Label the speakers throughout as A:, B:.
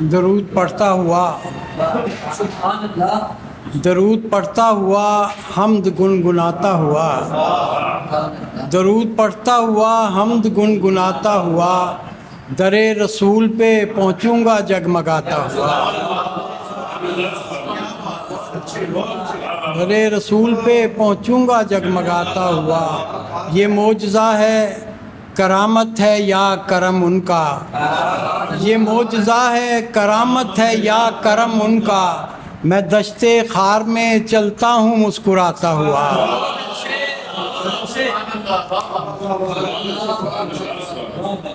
A: درود پڑھتا ہوا حمد گنگناتا ہوا، درود پڑھتا ہوا حمد گنگناتا ہوا، در رسول پہ پہنچوں گا جگمگاتا ہوا، در رسول پہ پہنچوں گا جگمگاتا ہوا۔ یہ معجزہ ہے، کرامت ہے یا کرم ان کا، یہ معجزہ ہے، کرامت ہے یا کرم ان کا، میں دشت خار میں چلتا ہوں مسکراتا ہوا۔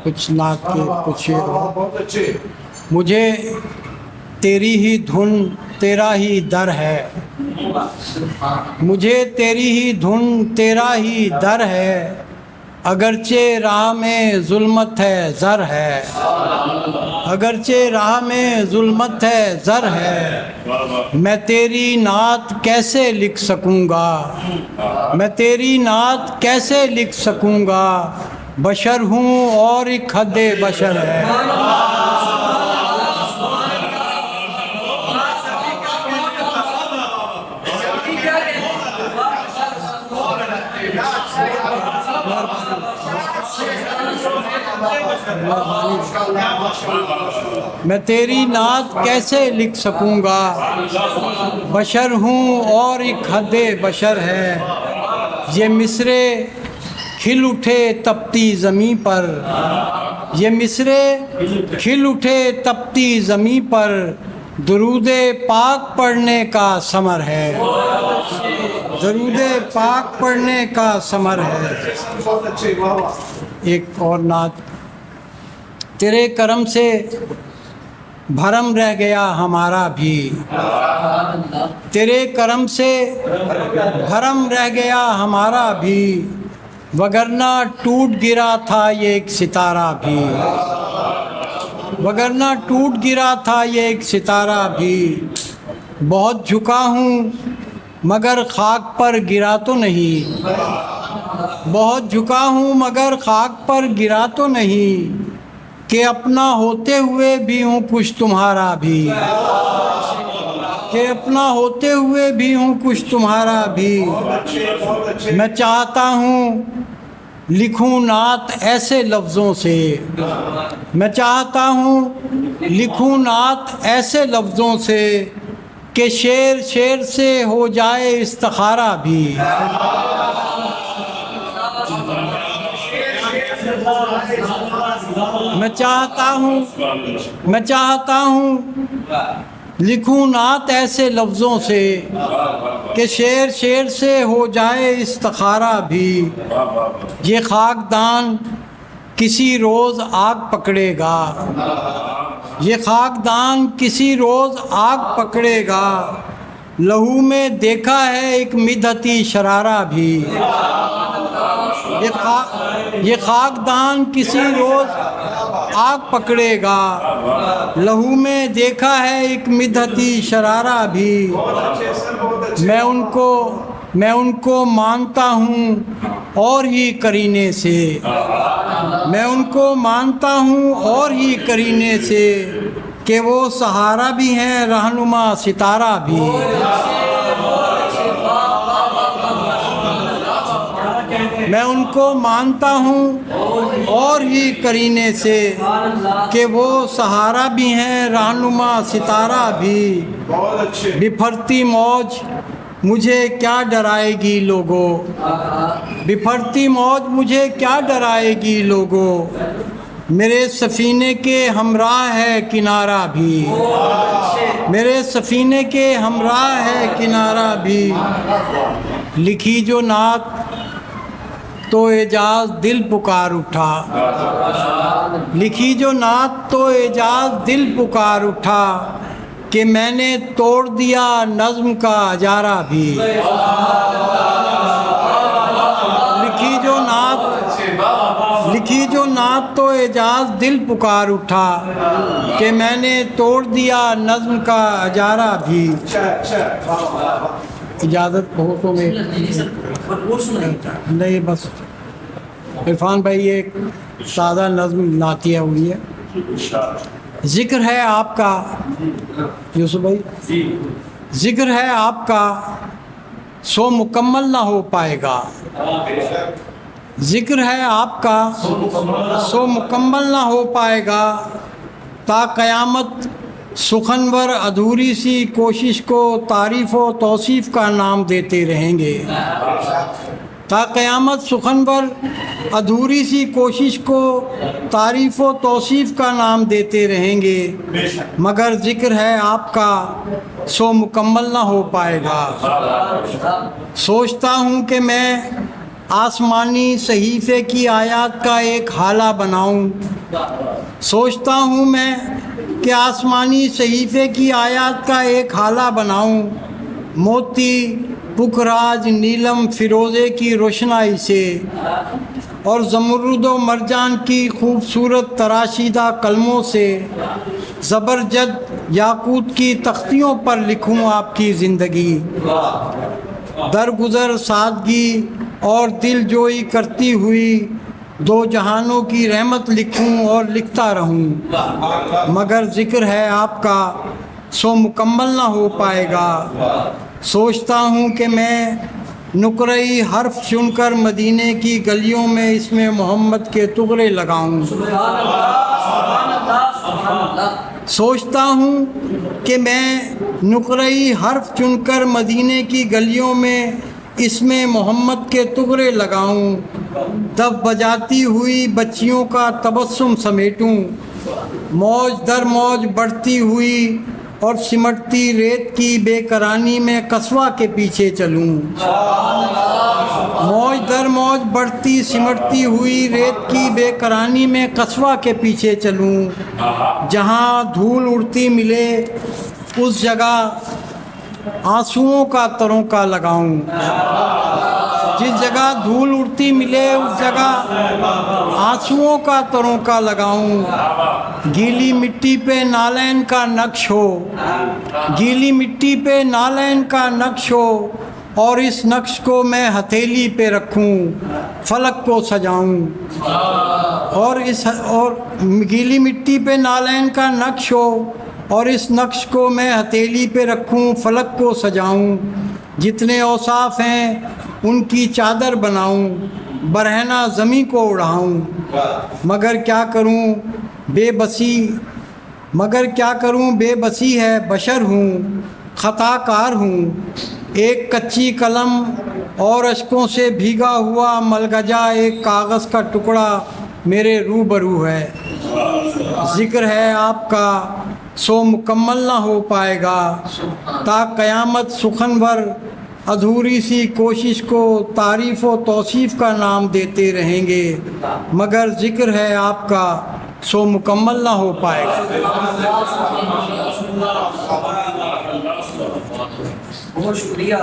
A: کچھ نعت کے کچھ شعر۔ مجھے تیری ہی دھن تیرا ہی در ہے، مجھے تیری ہی دھن تیرا ہی در ہے، اگرچہ راہ میں ظلمت ہے زر ہے، اگرچہ راہ میں ظلمت ہے زر ہے، میں تیری نعت کیسے لکھ سکوں گا، میں تیری نعت کیسے لکھ سکوں گا، بشر ہوں اور ایک حد بشر ہے۔ میں تیری نعت کیسے لکھ سکوں گا، بشر ہوں اور ایک حد بشر ہے، یہ مصرے کھل اٹھے تپتی زمیں پر، یہ مصرے کھل اٹھے تپتی زمیں پر، درود پاک پڑھنے کا ثمر ہے، درود پاک پڑھنے کا ثمر ہے۔ ایک اور نعت۔ تیرے کرم سے بھرم رہ گیا ہمارا بھی، تیرے کرم سے بھرم رہ گیا ہمارا بھی، وگرنہ ٹوٹ گرا تھا یہ ایک ستارہ بھی، وگرنہ ٹوٹ گرا تھا یہ ایک ستارہ بھی، بہت جھکا ہوں مگر خاک پر گرا تو نہیں، بہت جھکا ہوں مگر خاک پر گرا تو نہیں، کہ اپنا ہوتے ہوئے بھی ہوں کچھ تمہارا بھی، کہ اپنا ہوتے ہوئے بھی ہوں کچھ تمہارا بھی، میں چاہتا ہوں لکھوں نعت ایسے لفظوں سے، میں چاہتا ہوں لکھوں نعت ایسے لفظوں سے، کہ شعر شعر سے ہو جائے استخارہ بھی، میں چاہتا ہوں لکھوں نعت ایسے لفظوں سے، کہ شعر شعر سے ہو جائے استخارہ بھی، یہ خاکدان کسی روز آگ پکڑے گا، یہ خاکدان کسی روز آگ پکڑے گا، لہو میں دیکھا ہے ایک مدحتی شرارہ بھی، یہ خاکدان کسی روز آگ پکڑے گا، لہو میں دیکھا ہے ایک مدحتی شرارہ بھی، میں ان کو مانتا ہوں اور ہی کرینے سے، میں ان کو مانتا ہوں اور ہی کرینے سے، کہ وہ سہارا بھی ہیں رہنما ستارہ بھی، میں ان کو مانتا ہوں اور ہی کرینے سے، کہ وہ سہارا بھی ہیں رہنما ستارہ بھی، بپھرتی موج مجھے کیا ڈرائے گی لوگو، بپھرتی موج مجھے کیا ڈرائے گی لوگو، میرے سفینے کے ہمراہ ہے کنارہ بھی، میرے سفینے کے ہمراہ ہے کنارہ بھی، لکھی جو نعت تو اعجاز دل پکار اٹھا، لکھی جو نعت تو اعجاز دل پکار اٹھا، کہ میں نے توڑ دیا نظم کا اجارہ بھی، لکھی جو نعت تو اعجاز دل پکار اٹھا، کہ میں نے توڑ دیا نظم کا اجارہ بھی۔ اجازت ہو تو میں نہیں، بس عرفان بھائی ایک سادہ نظم نعتیہ ہوئی ہے۔ ذکر ہے آپ کا یوسف بھائی، ذکر ہے آپ کا سو مکمل نہ ہو پائے گا، ذکر ہے آپ کا سو مکمل نہ ہو پائے گا، تا قیامت سخنور ادھوری سی کوشش کو تعریف و توصیف کا نام دیتے رہیں گے، تا قیامت سخنور ادھوری سی کوشش کو تعریف و توصیف کا نام دیتے رہیں گے، مگر ذکر ہے آپ کا سو مکمل نہ ہو پائے گا۔ سوچتا ہوں کہ میں آسمانی صحیفے کی آیات کا ایک حالہ بناؤں، سوچتا ہوں میں کہ آسمانی صحیفے کی آیات کا ایک حالہ بناؤں، موتی پکراج نیلم فیروزے کی روشنائی سے اور زمرد و مرجان کی خوبصورت تراشیدہ قلموں سے زبرجد یاقوت کی تختیوں پر لکھوں آپ کی زندگی، درگزر سادگی اور دل جوئی کرتی ہوئی دو جہانوں کی رحمت لکھوں اور لکھتا رہوں، مگر ذکر ہے آپ کا سو مکمل نہ ہو پائے گا۔ سوچتا ہوں کہ میں نقرئی حرف چن کر مدینے کی گلیوں میں اسم محمد کے تغرے لگاؤں، سوچتا ہوں کہ میں نقرئی حرف چن کر مدینے کی گلیوں میں اسم محمد کے تغرے لگاؤں، دف بجاتی ہوئی بچیوں کا تبسم سمیٹوں، موج در موج بڑھتی ہوئی اور سمٹتی ریت کی بے قرانی میں قصوہ کے پیچھے چلوں، موج در موج بڑھتی سمٹتی ہوئی ریت کی بے قرانی میں قصوہ کے پیچھے چلوں، جہاں دھول اڑتی ملے اس جگہ آنسوؤں کا تروکا لگاؤں، جس جگہ دھول اڑتی ملے اس جگہ آنسوؤں کا تروکا لگاؤں، گیلی مٹی پہ نالین کا نقش ہو، گیلی مٹی پہ نالین کا نقش ہو اور اس نقش کو میں ہتھیلی پہ رکھوں فلک کو سجاؤں، اور گیلی مٹی پہ نالین کا نقش ہو اور اس نقش کو میں ہتھیلی پہ رکھوں فلک کو سجاؤں، جتنے اوصاف ہیں ان کی چادر بناؤں، برہنہ زمیں کو اڑاؤں، مگر کیا کروں بے بسی ہے بشر ہوں، خطا کار ہوں، ایک کچی قلم اور اشکوں سے بھیگا ہوا ملگجا ایک کاغذ کا ٹکڑا میرے روبرو ہے، ذکر ہے آپ کا سو مکمل نہ ہو پائے گا، تا قیامت سخنور ادھوری سی کوشش کو تعریف و توصیف کا نام دیتے رہیں گے، مگر ذکر ہے آپ کا سو مکمل نہ ہو پائے گا۔
B: بہت شکریہ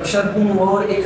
B: بشر ہوں اور ایک